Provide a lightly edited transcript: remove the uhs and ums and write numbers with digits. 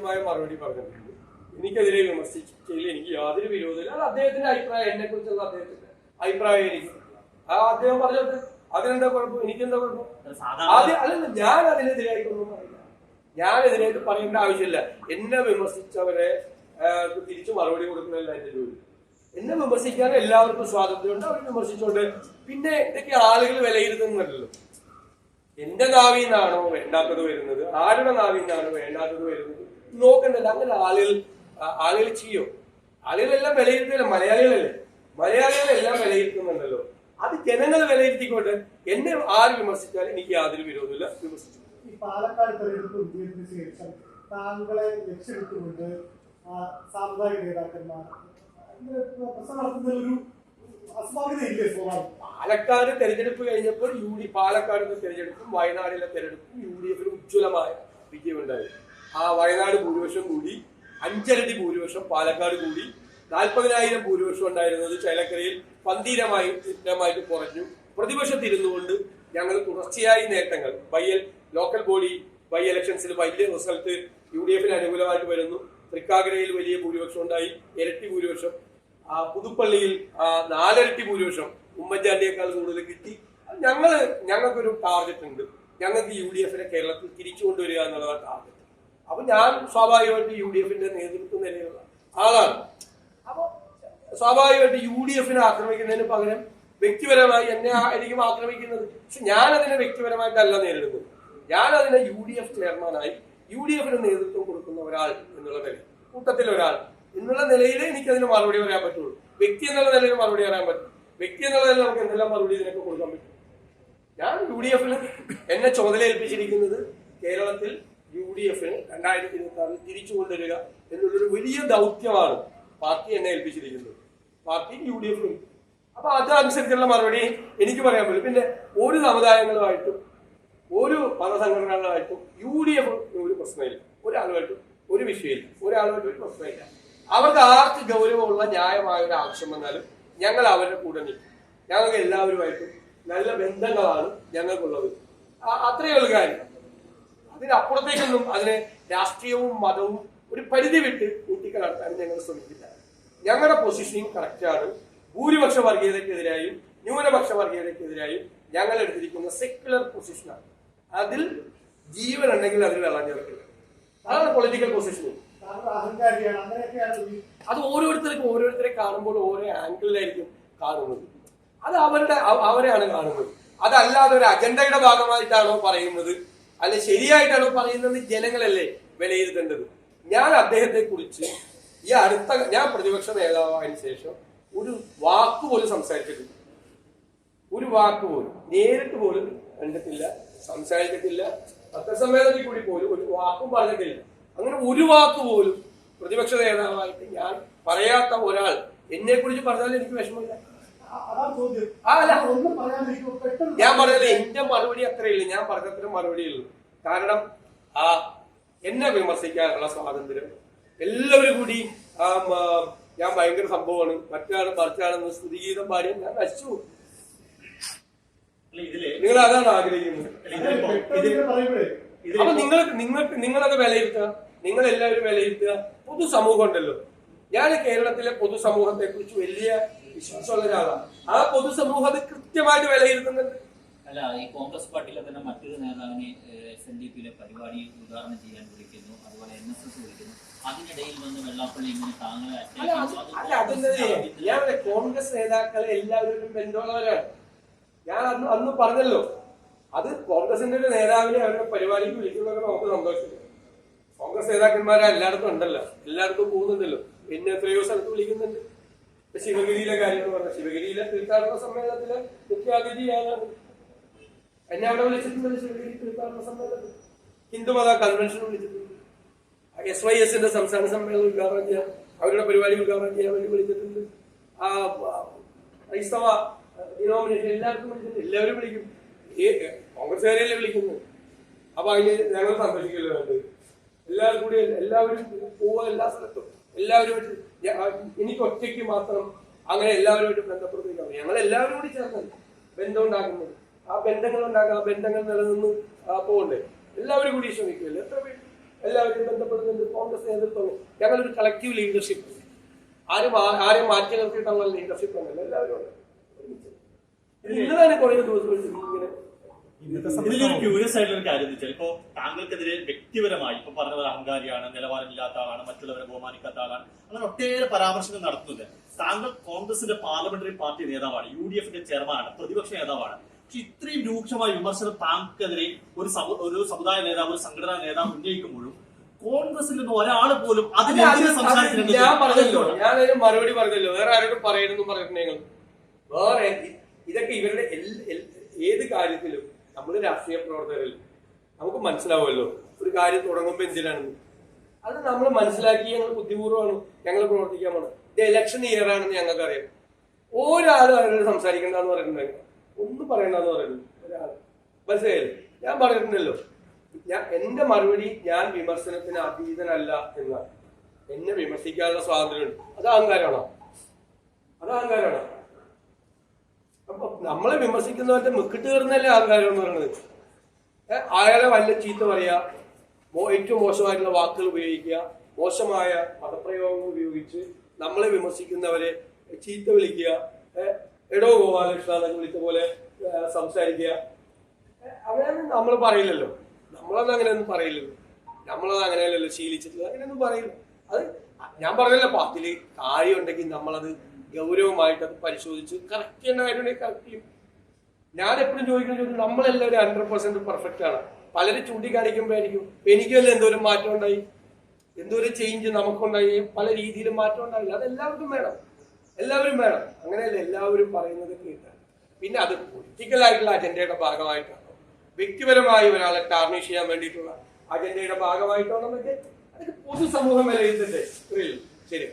കൃത്യമായ മറുപടി പറഞ്ഞിട്ടുണ്ട്. എനിക്കെതിരെ വിമർശിച്ചതിൽ എനിക്ക് യാതൊരു വിരോധമില്ല. അത് അദ്ദേഹത്തിന്റെ അഭിപ്രായം, എന്നെ കുറിച്ചുള്ള അദ്ദേഹത്തിന്റെ അഭിപ്രായമായിരിക്കും. അദ്ദേഹം പറഞ്ഞത് അതിനെന്താ കുഴപ്പം, എനിക്കെന്താ കുഴപ്പം? അല്ലല്ല, ഞാൻ അതിനെതിരായിട്ടൊന്നും പറയില്ല. ഞാനെതിരായിട്ട് പറയേണ്ട ആവശ്യമില്ല. എന്നെ വിമർശിച്ചവരെ തിരിച്ചു മറുപടി കൊടുക്കുന്നതല്ല എന്റെ ജോലി. എന്നെ വിമർശിക്കാൻ എല്ലാവർക്കും സ്വാതന്ത്ര്യമുണ്ട്, അവർ വിമർശിച്ചോണ്ട്. പിന്നെ ഇതൊക്കെ ആളുകൾ വിലയിരുത്തുന്നല്ലോ. എന്റെ നാവിൽ നിന്നാണോ വേണ്ടാത്തത് വരുന്നത്, ആരുടെ നാവിൽ നിന്നാണോ വേണ്ടാത്തത് വരുന്നത് നോക്കണ്ടല്ലോ. അങ്ങനെ ആളുകൾ ചെയ്യോ? ആളുകളെല്ലാം വിലയിരുത്തില്ല, മലയാളികളല്ലേ, മലയാളികളെല്ലാം വിലയിരുത്തുന്നുണ്ടല്ലോ. അത് ജനങ്ങൾ വിലയിരുത്തിക്കൊണ്ട് എന്നെ ആര് വിമർശിച്ചാലും എനിക്ക് യാതൊരു വിരോധമില്ല, വിമർശിച്ചു. ഈ പാലക്കാട് തെരഞ്ഞെടുപ്പ് വിജയത്തിന് ശേഷം താങ്കളെ ലക്ഷ്യമിട്ടുകൊണ്ട് സാമുദായിക നേതാക്കന്മാർ പ്രശ്നം നടത്തുന്നതിലൊരു അസ്വാഭാവികതയില്ലേ? പാലക്കാട് തെരഞ്ഞെടുപ്പ് കഴിഞ്ഞപ്പോൾ പാലക്കാടിന്റെ തെരഞ്ഞെടുപ്പും വയനാടിലെ തെരഞ്ഞെടുപ്പും UDF ഉജ്ജ്വലമായ വിജയമുണ്ടായി. ആ വയനാട് ഭൂരിപക്ഷം കൂടി, 5 ഇരട്ടി ഭൂരിപക്ഷം പാലക്കാട് കൂടി, 40,000 ഭൂരിപക്ഷം ഉണ്ടായിരുന്നത് ചേലക്കരയിൽ പന്തീരമായിട്ട് കുറഞ്ഞു. പ്രതിപക്ഷത്തിരുന്നുകൊണ്ട് ഞങ്ങൾ തുടർച്ചയായി നേട്ടങ്ങൾ, ലോക്കൽ ബോഡി ബൈ ഇലക്ഷൻസിൽ വലിയ റിസൾട്ട് UDF അനുകൂലമായിട്ട് വരുന്നു. തൃക്കാക്കരയിൽ വലിയ ഭൂരിപക്ഷം ഉണ്ടായി, ഇരട്ടി ഭൂരിപക്ഷം. പുതുപ്പള്ളിയിൽ 4 ഇരട്ടി ഭൂരിപക്ഷം ഉമ്മൻചാണ്ടിയേക്കാൾ കൂടുതൽ കിട്ടി. ഞങ്ങൾക്കൊരു ടാർഗറ്റ് ഉണ്ട്. ഞങ്ങൾക്ക് UDF കേരളത്തിൽ തിരിച്ചു കൊണ്ടുവരിക എന്നുള്ളതാണ് ടാർഗറ്റ്. അപ്പൊ ഞാൻ സ്വാഭാവികമായിട്ട് UDF നേതൃത്വം നിലയിലുള്ള ആളാണ്. അപ്പൊ സ്വാഭാവികമായിട്ട് UDF ആക്രമിക്കുന്നതിന് പകരം വ്യക്തിപരമായി എന്നെ ആയിരിക്കും ആക്രമിക്കുന്നത്. പക്ഷെ ഞാൻ അതിനെ വ്യക്തിപരമായിട്ടല്ല നേരിടുന്നത്. ഞാൻ അതിനെ UDF ചെയർമാനായി UDF നേതൃത്വം കൊടുക്കുന്ന ഒരാൾ എന്നുള്ള നിലയിൽ, കൂട്ടത്തിൽ ഒരാൾ എന്നുള്ള നിലയിൽ എനിക്കതിന് മറുപടി പറയാൻ പറ്റുള്ളൂ. വ്യക്തി എന്നുള്ള നിലയിൽ മറുപടി പറയാൻ പറ്റും. വ്യക്തി എന്നുള്ള നിലയിൽ നമുക്ക് എന്തെല്ലാം മറുപടി ഇതിനൊക്കെ കൊടുക്കാൻ പറ്റും. ഞാൻ UDF എന്നെ ചുമതല ഏൽപ്പിച്ചിരിക്കുന്നത് കേരളത്തിൽ UDF 2026 തിരിച്ചു കൊണ്ടുവരിക എന്നുള്ളൊരു വലിയ ദൗത്യമാണ് പാർട്ടി എന്നെ ഏൽപ്പിച്ചിരിക്കുന്നത്. Party UDF. അപ്പൊ അതനുസരിച്ചുള്ള മറുപടി എനിക്ക് പറയാൻ പറ്റും. പിന്നെ ഒരു സമുദായങ്ങളുമായിട്ടും ഒരു മതസംഘടനകളുമായിട്ടും UDF ഒരു പ്രശ്നമില്ല. ഒരാളുമായിട്ടും ഒരു വിഷയമില്ല, ഒരാളുമായിട്ടും ഒരു പ്രശ്നമില്ല. അവർക്ക് ആർക്ക് ഗൗരവമുള്ള ന്യായമായ ഒരു ആവശ്യം വന്നാലും ഞങ്ങൾ അവരുടെ കൂടെ നിൽക്കും. ഞങ്ങൾക്ക് എല്ലാവരുമായിട്ടും നല്ല ബന്ധങ്ങളാണ് ഞങ്ങൾക്കുള്ളത്. അത്രയേ ഉള്ളൂ കാര്യം. അതിനപ്പുറത്തേക്കൊന്നും അതിനെ രാഷ്ട്രീയവും മതവും ഒരു പരിധി വിട്ട് കൂട്ടിക്കലർത്താൻ ഞങ്ങൾ ശ്രമിക്കില്ല. ഞങ്ങളുടെ പൊസിഷനിങ് കറക്റ്റാണ്. ഭൂരിപക്ഷ വർഗീയതയ്ക്കെതിരായും ന്യൂനപക്ഷ വർഗീയതയ്ക്കെതിരായും ഞങ്ങൾ എടുത്തിരിക്കുന്ന സെക്യുലർ പൊസിഷനാണ്. അതിൽ ജീവൻ ഉണ്ടെങ്കിൽ അതിൽ വെള്ളം ചേർക്കില്ല. അതാണ് പൊളിറ്റിക്കൽ പൊസിഷനിങ്. അത് ഓരോരുത്തരെ കാണുമ്പോൾ ഓരോ ആംഗിളിലായിരിക്കും കാണുന്നത്. അത് അവരെയാണ് കാണുന്നത്. അതല്ലാതെ ഒരു അജണ്ടയുടെ ഭാഗമായിട്ടാണോ പറയുന്നത്, അല്ലെ ശരിയായിട്ടാണോ പറയുന്നത് ജനങ്ങളല്ലേ വിലയിരുത്തേണ്ടത്. ഞാൻ അദ്ദേഹത്തെ കുറിച്ച് ഞാൻ പ്രതിപക്ഷ നേതാവായതിനു ശേഷം ഒരു വാക്കുപോലും സംസാരിച്ചിട്ടില്ല. ഒരു വാക്കുപോലും നേരിട്ട് പോലും കണ്ടിട്ടില്ല, സംസാരിച്ചിട്ടില്ല. പത്രസമ്മേളനത്തിൽ കൂടി പോലും ഒരു വാക്കും പറഞ്ഞിട്ടില്ല. അങ്ങനെ ഒരു വാക്ക് പോലും പ്രതിപക്ഷ നേതാവായിട്ട് ഞാൻ പറയാത്ത ഒരാൾ എന്നെ കുറിച്ച് പറഞ്ഞാൽ എനിക്ക് വിഷമമില്ല. ഞാൻ പറഞ്ഞത് എന്റെ മറുപടി അത്രയില്ല, ഞാൻ പറഞ്ഞത്ര മറുപടിയുള്ളൂ. കാരണം എന്നെ വിമർശിക്കാനുള്ള സ്വാതന്ത്ര്യം എല്ലാവരും കൂടി ഞാൻ ഭയങ്കര സംഭവമാണ്, മറ്റാണ് മറിച്ചാണെന്ന് സ്തുതിഗീതം പാടിയാൽ ഞാൻ നശിച്ചു. നിങ്ങൾ അതാണ് ആഗ്രഹിക്കുന്നത്. അപ്പൊ നിങ്ങളത് വിലയിരുത്തുക, നിങ്ങൾ എല്ലാവരും വിലയിരുത്തുക. പൊതുസമൂഹം ഉണ്ടല്ലോ, ഞാൻ കേരളത്തിലെ പൊതുസമൂഹത്തെ കുറിച്ച് വലിയ വിശ്വാസമുള്ള ഒരാളാണ്. ആ പൊതുസമൂഹം അത് കൃത്യമായിട്ട് വിലയിരുത്തുന്നുണ്ട്. അല്ല, ഈ കോൺഗ്രസ് പാർട്ടിയിലെ തന്നെ മറ്റൊരു നേതാവിനെ SNDP പരിപാടി ഉദ്ഘാടനം ചെയ്യാൻ വിളിക്കുന്നു, അതുപോലെ NSS വിളിക്കുന്നു. അതിനിടയിൽ വന്ന് വെള്ളാപ്പള്ളി ഇങ്ങനെ താങ്കളെ ഞാൻ കോൺഗ്രസ് നേതാക്കളെ എല്ലാവരും ബന്ധമുള്ളവരാണ്. ഞാൻ അന്ന് പറഞ്ഞല്ലോ, അത് കോൺഗ്രസിന്റെ ഒരു നേതാവിനെ അവരുടെ പരിപാടിക്ക് വിളിക്കുന്നവരെ നമുക്ക് സന്തോഷമില്ല. കോൺഗ്രസ് നേതാക്കന്മാരെ എല്ലായിടത്തും ഉണ്ടല്ലോ, എല്ലായിടത്തും പോകുന്നുണ്ടല്ലോ. പിന്നെ എത്രയോ സ്ഥലത്ത് വിളിക്കുന്നുണ്ട്. ശിവഗിരിയിലെ കാര്യം എന്ന് പറഞ്ഞാൽ ശിവഗിരിയിലെ തീർത്ഥാടന സമ്മേളനത്തിലെ മുഖ്യാതിഥിയാണ് എന്നെ അവിടെ വിളിച്ചിട്ടുണ്ട്. ശിവഗിരി തീർത്ഥാടന സമ്മേളനത്തിൽ ഹിന്ദുമത കൺവെൻഷൻ വിളിച്ചിട്ടുണ്ട്. SYS സംസ്ഥാന സമ്മേളനം ഉദ്ഘാടനം ചെയ്യാൻ, അവരുടെ പരിപാടി ഉദ്ഘാടനം ചെയ്യാൻ വേണ്ടി വിളിച്ചിട്ടുണ്ട്. ക്രൈസ്തവ ഡിനോമിനേഷൻ എല്ലാവർക്കും വിളിച്ചിട്ടുണ്ട്. എല്ലാവരും വിളിക്കും. കോൺഗ്രസ്സുകാരെയല്ലേ വിളിക്കുന്നത്. അപ്പൊ അതിന് ഞങ്ങൾ സന്തോഷിക്കല്ലോ വേണ്ടത്. എല്ലാവരും പോവുക, എല്ലാ സ്ഥലത്തും എല്ലാവരുമായിട്ട്. എനിക്ക് ഒറ്റയ്ക്ക് മാത്രം അങ്ങനെ എല്ലാവരുമായിട്ട് ബന്ധപ്പെടുത്തില്ല. ഞങ്ങൾ എല്ലാവരും കൂടി ചേർന്നല്ല ബന്ധം ഉണ്ടാക്കുന്നത്. ആ ബന്ധങ്ങൾ ഉണ്ടാക്കുക, ആ ബന്ധങ്ങൾ നിലനിന്ന് പോകണ്ടേ. എല്ലാവരും കൂടി ശ്രമിക്കില്ല. എല്ലാവരും ബന്ധപ്പെടുന്നുണ്ട്. കോൺഗ്രസ് നേതൃത്വം ഞങ്ങളൊരു കളക്റ്റീവ് ലീഡർഷിപ്പ്, ആരെയും മാറ്റി നിർത്തിയിട്ടുള്ള ലീഡർഷിപ്പ് ഒന്നല്ല, എല്ലാവരും ഉണ്ട്. ഇന്നതാണ് കുറേ ദിവസം ഇങ്ങനെ. ഇതിലൊരു ക്യൂരിയസ് ആയിട്ടുള്ള ഒരു കാര്യം എന്ന് വെച്ചാൽ ഇപ്പോ താങ്കൾക്കെതിരെ വ്യക്തിപരമായി ഇപ്പൊ പറഞ്ഞ പോലെ അഹങ്കാരിയാണ്, നിലവാരമില്ലാത്ത ആളാണ്, മറ്റുള്ളവരെ ബഹുമാനിക്കാത്ത ആളാണ്, അങ്ങനെ ഒട്ടേറെ പരാമർശങ്ങൾ നടത്തുന്നത്. താങ്കൾ കോൺഗ്രസിന്റെ പാർലമെന്ററി പാർട്ടി നേതാവാണ്, UDF-ന്റെ ചെയർമാനാണ്, പ്രതിപക്ഷ നേതാവാണ്. പക്ഷെ ഇത്രയും രൂക്ഷമായ വിമർശനം താങ്കൾക്കെതിരെ ഒരു സമുദായ നേതാവ്, ഒരു സംഘടനാ നേതാവ് ഉന്നയിക്കുമ്പോഴും കോൺഗ്രസിൽ നിന്ന് ഒരാൾ പോലും അതിനെതിരെ സംസാരിക്കുന്നുണ്ട്. ഞാനതിന് മറുപടി പറഞ്ഞല്ലോ, വേറെ ആരോടും പറയണമെന്നും പറഞ്ഞിട്ടുണ്ടെങ്കിൽ വേറെ ഇതൊക്കെ ഇവരുടെ ഏത് കാര്യത്തിലും നമ്മൾ രാഷ്ട്രീയ പ്രവർത്തകരിൽ നമുക്ക് മനസ്സിലാവുമല്ലോ ഒരു കാര്യം തുടങ്ങുമ്പോൾ എന്തിനാണെന്ന്. അത് നമ്മൾ മനസ്സിലാക്കി ഞങ്ങൾ ബുദ്ധിപൂർവ്വമാണ് ഞങ്ങൾ പ്രവർത്തിക്കാൻ പോകുന്നത്. ഇത് ഇലക്ഷൻ ഇയർ ആണെന്ന് ഞങ്ങൾക്കറിയാം. ഒരാളും അവരോട് സംസാരിക്കണ്ടെന്ന് പറയുന്നുണ്ടെങ്കിൽ ഒന്നും പറയണ്ടെന്ന് പറയുന്നു ഒരാൾ. മനസ്സിലായില്ലേ? ഞാൻ പറഞ്ഞിട്ടുണ്ടല്ലോ, എന്റെ മറുപടി ഞാൻ വിമർശനത്തിന് അതീതനല്ല എന്നാണ്. എന്നെ വിമർശിക്കാനുള്ള സ്വാതന്ത്ര്യമുണ്ട്. അത് അഹങ്കാരമാണോ? അപ്പൊ നമ്മളെ വിമർശിക്കുന്നവരുടെ മുക്കിട്ട് കയറുന്നല്ലേ അഹങ്കാരം എന്ന് പറയുന്നത്. അയാളെ വല്ല ചീത്ത പറയാ, ഏറ്റവും മോശമായിട്ടുള്ള വാക്കുകൾ ഉപയോഗിക്കുക, മോശമായ പദപ്രയോഗങ്ങൾ ഉപയോഗിച്ച് നമ്മളെ വിമർശിക്കുന്നവരെ ചീത്ത വിളിക്കുക, എടോ ഗോപാലകൃഷ്ണ എന്നൊക്കെ വിളിച്ച പോലെ സംസാരിക്കുക. അങ്ങനെയൊന്നും നമ്മൾ പറയില്ലല്ലോ. നമ്മളൊന്നും അങ്ങനെയൊന്നും പറയില്ലല്ലോ. നമ്മളത് അങ്ങനെയല്ലല്ലോ ശീലിച്ചിട്ടില്ല. അങ്ങനെയൊന്നും പറയില്ല. അത് ഞാൻ പറഞ്ഞല്ലോ, പാർട്ടിയിൽ കാര്യമുണ്ടെങ്കിൽ നമ്മളത് ഗൗരവമായിട്ട് അത് പരിശോധിച്ച് കറക്റ്റ് ചെയ്യേണ്ട കാര്യമുണ്ടെങ്കിൽ കറക്റ്റ് ചെയ്യും. ഞാൻ എപ്പോഴും ചോദിക്കുന്ന ചോദിച്ചു, നമ്മളെല്ലാവരും 100% പെർഫെക്റ്റ് ആണ്. പലരും ചൂണ്ടിക്കാണിക്കുമ്പോഴായിരിക്കും എനിക്കല്ല എന്തോരം മാറ്റം ഉണ്ടായി, എന്തോരം ചേഞ്ച് നമുക്കുണ്ടായി, പല രീതിയിലും മാറ്റം ഉണ്ടായില്ല. അത് എല്ലാവർക്കും വേണം, അങ്ങനെയല്ല എല്ലാവരും പറയുന്നത് കേൾക്കാൻ. പിന്നെ അത് പൊളിറ്റിക്കലായിട്ടുള്ള അജണ്ടയുടെ ഭാഗമായിട്ടാണോ, വ്യക്തിപരമായി ഒരാളെ ടാർണിഷ് ചെയ്യാൻ വേണ്ടിയിട്ടുള്ള അജണ്ടയുടെ ഭാഗമായിട്ടാണോ എന്നൊക്കെ അതൊക്കെ പൊതുസമൂഹം വിലയിരുത്തട്ടെ. ശരി.